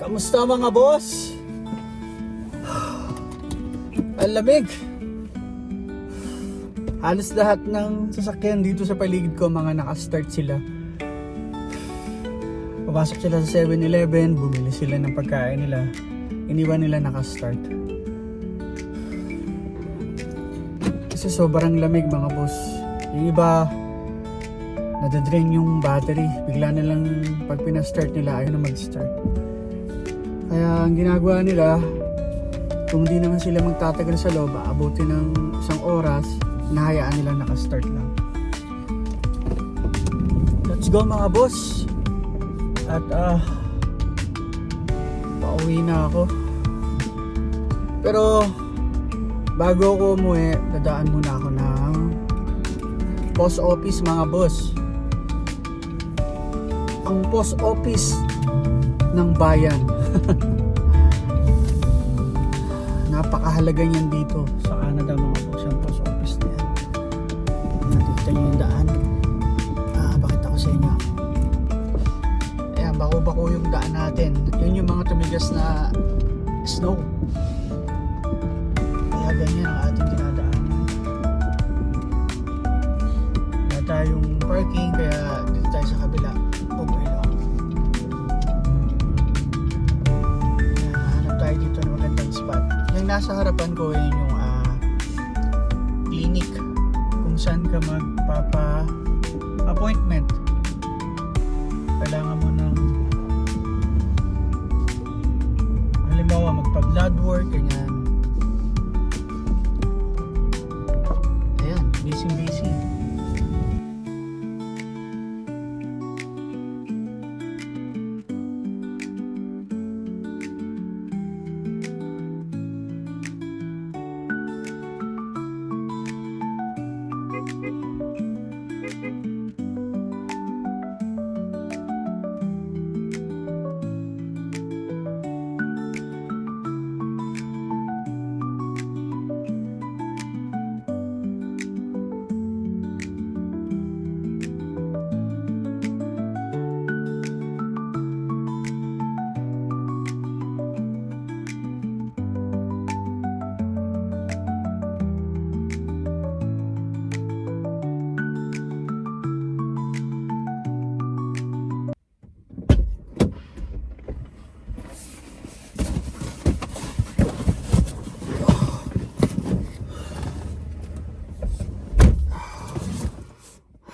Kamusta mga boss? Ang lamig. Halos lahat ng sasakyan dito sa paligid ko mga naka-start sila. Papasok sila sa 7-Eleven, bumili sila ng pagkain nila. Iniwan nila naka-start. Kasi sobrang lamig mga boss. Yung iba, nadadrain yung battery. Bigla na lang pag pinastart nila, ayaw na mag-start. Kaya ang ginagawa nila, kung di naman sila magtatagal sa loob, aabutin ng isang oras, nahayaan nila naka-start lang. Let's go mga boss! At pauwi na ako. Pero bago ako umuwi, dadaan muna ako ng post office mga boss. Ang post office ng bayan. Napakahalaga niyan dito sa Canada mga boss, yung post office na yan. Nakita niyo yung daan. Pakita ko sa inyo. Ayan, bako-bako yung daan natin. Yun yung mga tumigas na snow. Kaya ganyan ang ating dinadaan. Wala tayong parking, kaya dito tayo sa kabila. Overload. Dito na magandang spot. Yung nasa harapan ko yun yung clinic kung saan ka magpapa-appointment. Kailangan mo ng halimbawa magpa-blood work, ganyan. Ayan, busy.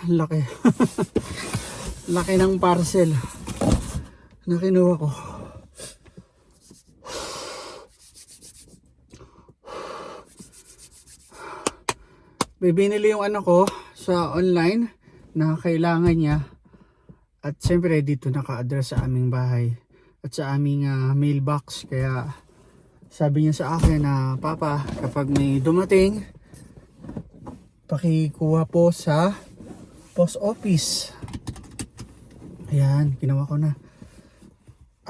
Laki. Laki ng parcel na kinuha ko. Binili yung anak ko sa online na kailangan niya. At siyempre dito naka-address sa aming bahay at sa aming mailbox. Kaya sabi niya sa akin na, Papa, kapag may dumating, pakikuha po sa post office. Ayan, ginawa ko na.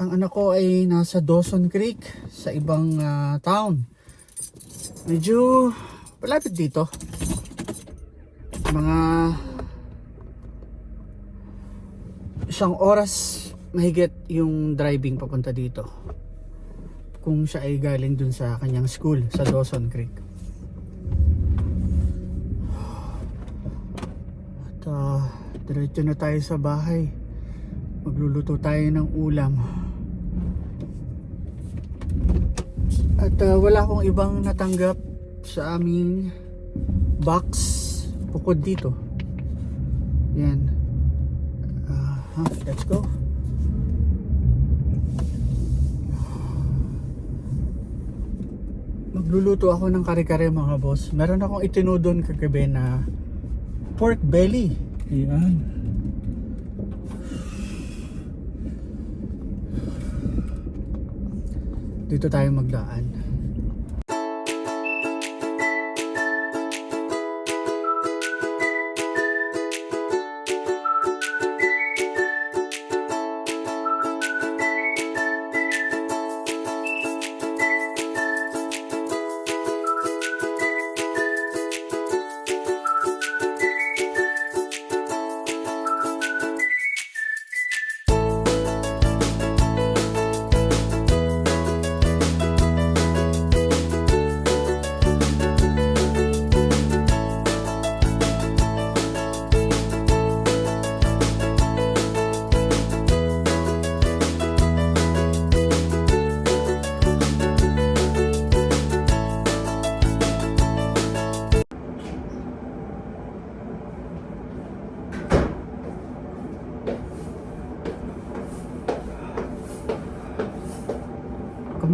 Ang anak ko ay nasa Dawson Creek sa ibang town. Medyo malapit dito. Mga 1 oras mahigit yung driving papunta dito. Kung siya ay galing dun sa kanyang school sa Dawson Creek. Diretso na tayo sa bahay. Magluluto tayo ng ulam. At wala akong ibang natanggap sa aming box bukod dito. Yan. Let's go. Magluluto ako ng kare-kare mga boss. Meron akong itinudon kagabi na pork belly. Ayan. Dito tayo magdaan.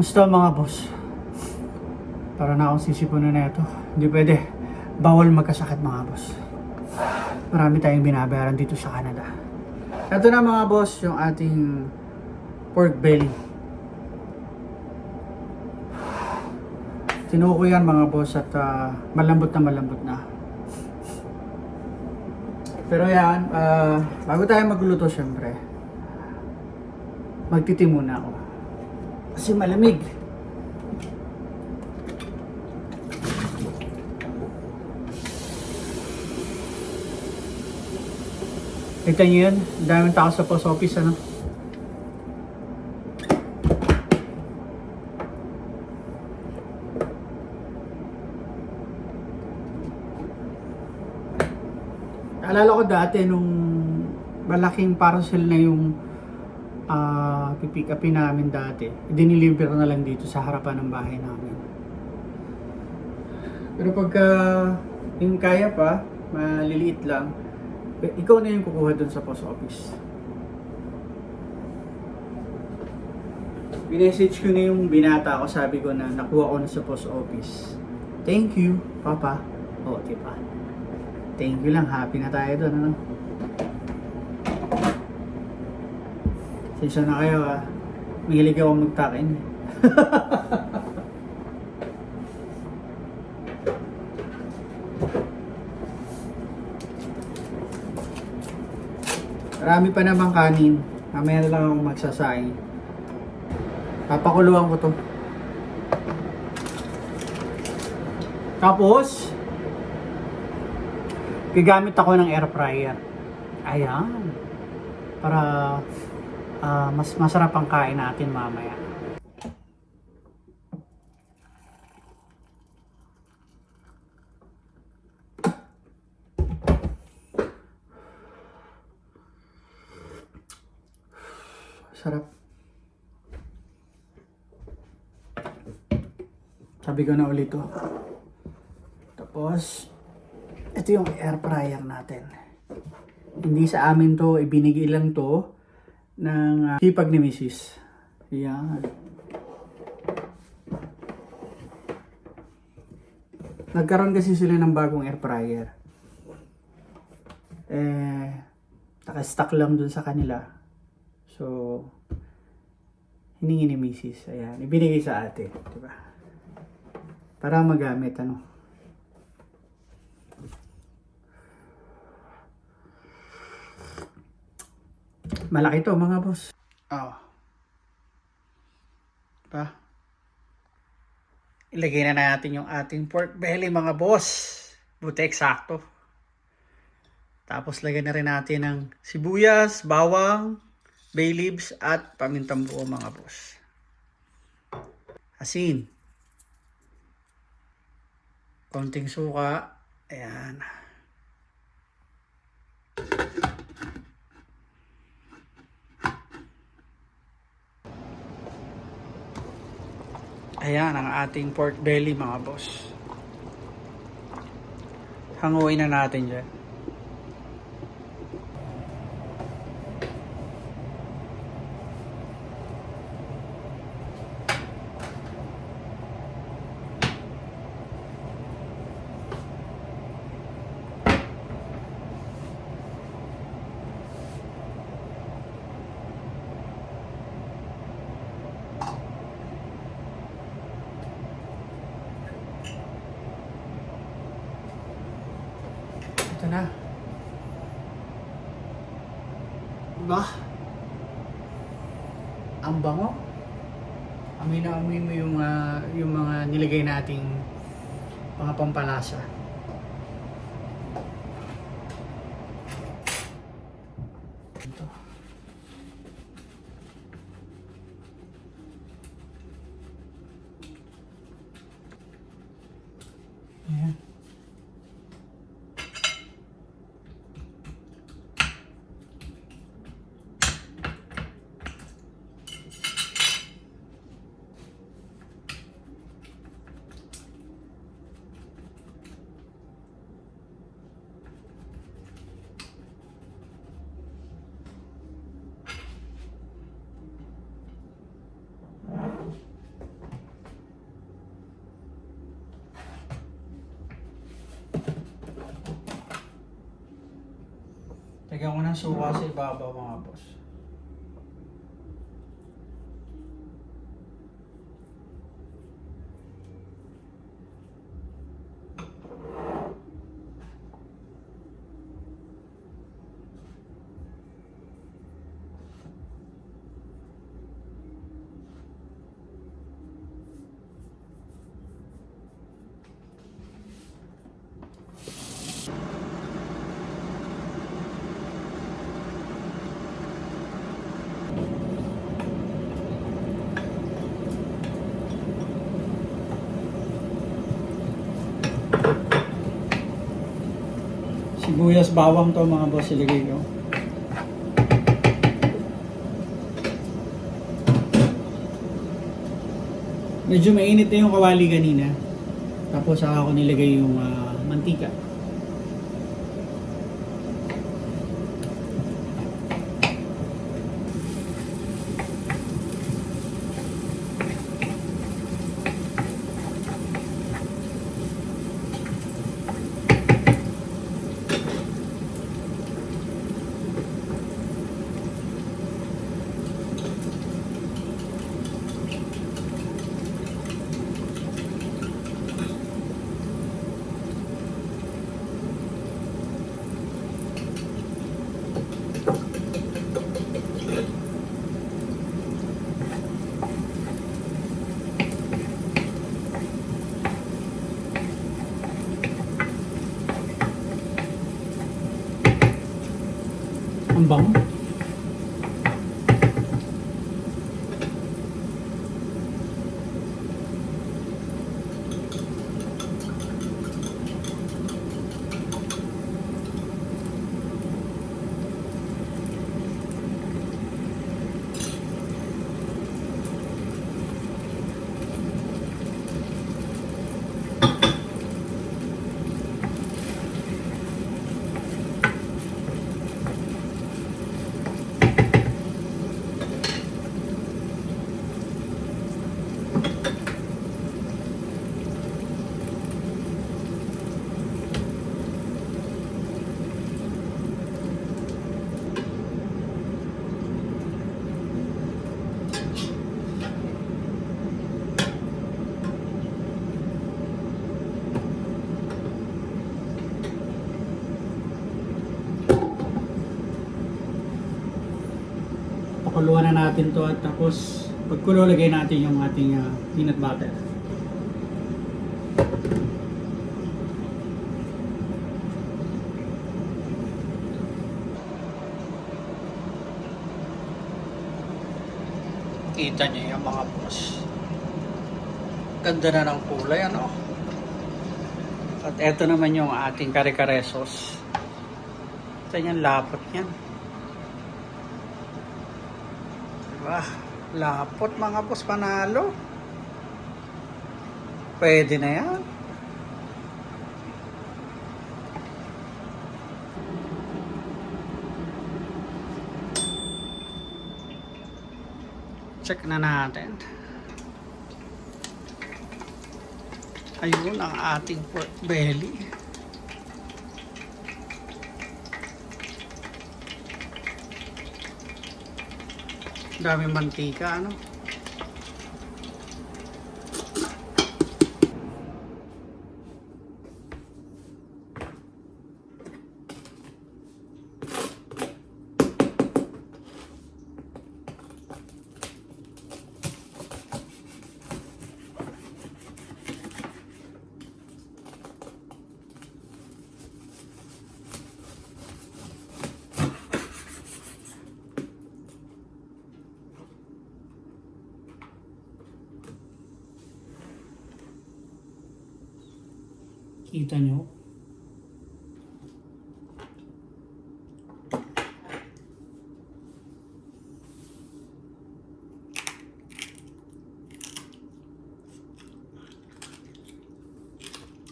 Kumusta mga boss? Para na akong sisipunan na ito. Hindi pwede. Bawal magkasakit mga boss. Marami tayong binabayaran dito sa Canada. Ito na mga boss, yung ating pork belly. Tinuko yan mga boss at malambot na. Pero yan, bago tayo magluto syempre, magtitim muna ako. Kasi malamig. Kita nyo yun? Daming tao sa post office, ano? Alala ko dati nung malaking parcel na yung pipick upin namin dati. Diniliver na lang dito sa harapan ng bahay namin. Pero pagka yung kaya pa, maliliit lang, ikaw na yung kukuha dun sa post office. Minessage ko na yung binata ko, sabi ko na nakuha ko na sa post office. Thank you, Papa. O, diba? Thank you lang, happy na tayo dun, ano? Sensya na kayo, mahilig ako magtakin. Marami pa namang kanin. Mamaya na lang akong magsasaing. Papakuluan ko to. Tapos, gagamit ako ng air fryer. Ayan. Para mas masarap ang kain natin mamaya. Sarap. Sabi ko na ulit to. Tapos, ito yung air fryer natin. Hindi sa amin to, ibinigay lang to ng hipag ni Mrs. Yan. Nagkaroon kasi sila ng bagong air fryer. Naka-stock lang dun sa kanila. So, hiningi ni Mrs. Ayan, ibinigay sa ate. Diba? Para magamit, ano. Malaki to mga boss. Oh. Diba? Ilagay na natin yung ating pork belly mga boss. Buti eksakto. Tapos lagyan na rin natin ng sibuyas, bawang, bay leaves at pamintang buo mga boss. Asin. Konting suka. Ayan. Ayan ang ating pork belly mga boss. Hanguin na natin dyan. Ito na. Diba? Ang bango. Amoy na amoy mo yung mga nilagay nating mga pampalasa. Ito. Ayan. Lagyan ko ng suka sa ibabaw mga boss. Sibuyas, bawang to mga boss, iligay ko. Medyo mainit na yung kawali kanina. Tapos saka ako nilagay yung mantika. Ang bango. Pakuluan na natin to at tapos pagkulo lagay natin yung ating peanut butter. Kita niyo yung mga boss. Ganda na ng kulay, ano? At eto naman yung ating kare-kare sauce. Ito yung lapot yan. Diba? Lapot mga boss, panalo. Pwede na yan. Check na natin. Ayun ang ating pork belly. Daming mantika, ano? Kita nyo?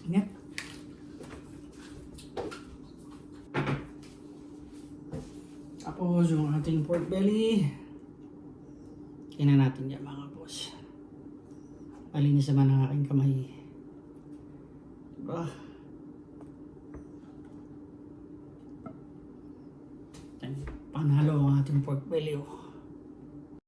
Ingat. Tapos yung ating pork belly. Kainan natin yan mga boss. Palinis naman ang aking kamay. Diba? ating pork belly. Oh.